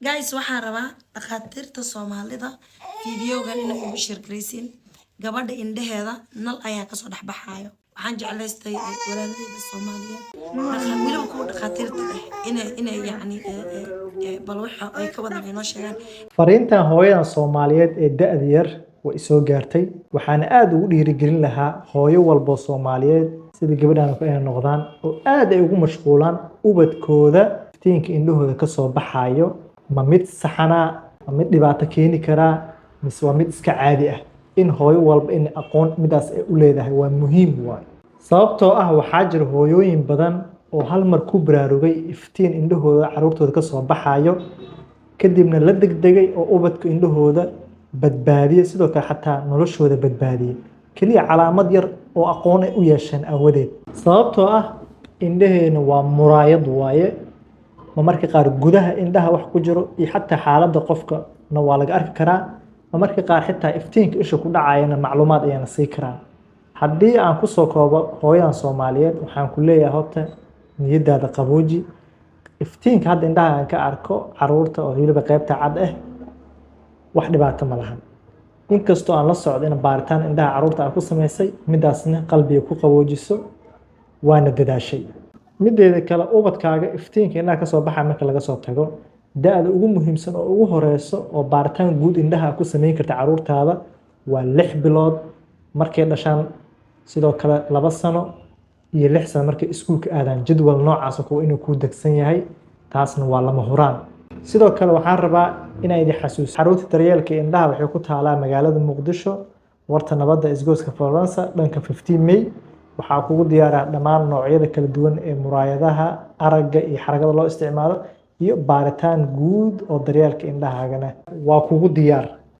guys waxaan rabaa dhakhaatiirta Soomaalida fiidiyogan inay ugu shirkaysiin gabadha indhaheeda nal ayaa ka soo dhaxbaxayo waxaan jeclaystay walaaladayda Soomaaliyeed waliba kuwa dhakhaatiirta inay yani bal waxa ay ka wada inoo sheegaan fariintan hooyada Soomaaliyeed ee da'da yar way soo gaartay waxaana aad ugu dhiirigelin lahaa hooyo walba Soomaaliyeed sida gabadhan ay noqdaan oo aad ay ugu mashquulaan ubadkooda iftiinka indhahooda ka soo baxayo ma mid saxana ma mid dhibaato keeni kara mise waa mid iska caadi ah in hooyo walba in aqoon midaas ay u leedahay waa muhiim waay sababtoo ah waxaa jira hooyooyin badan oo hal mar ku baraarugay iftiin indhahooda carruurtooda ka soo baxayo kadibna la degdegay oo ubadka indhahooda badbaadiye sidoo kale xataa noloshooda badbaadiye kaliya calaamad yar oo aqoon ay u yeesheen awadeed sababtoo ah indhaheena waa muraayad waaye ma marka qaar gudaha indhaha wax ku jiro iyo xataa xaaladda qofka na waa laga arki karaa ma marka qaar xitaa iftiinka isha ku dhacayana macluumaad ayana sii karaa haddii aan ku soo koobo hooyadan Soomaaliyeed waxaan ku leeyahay horta niyadaada qabooji iftiinka hadda indhaha aan ka arko carruurta oo weliba qaybta cad ah wax dhibaato ma lahan inkastoo aan la socdo in baaritaan indhaha carruurta aan ku sameysay midaasna qalbiga ku qaboojiso waana dadaashay mideeda kale ubadkaaga iftiinka indhaha ka soo baxay marka laga soo tago da'da ugu muhiimsan oo ugu horeyso oo baaritaan guud indhaha ku sameyn karta carruurtaada waa 6 bilood markay dhashaan sidoo kale 2 sano iyo 6 sano markay iskuulka aadaan jadwal noocaas oo inuu ku dagsan yahay taasna waa lama huraan sidoo kale waxaan rabaa inay idin xasuusiyo xarunta daryeelka indhaha waxay ku taalaa magaalada Muqdisho warta nabadda isgooska Florence dhanka 15 May waxaa kugu diyaaraa dhammaan noocyada kala duwan ee muraayadaha aragga iyo xaragada loo isticmaalo iyo baaritaan guud oo daryeelka indhahaagana waa kugu diyaar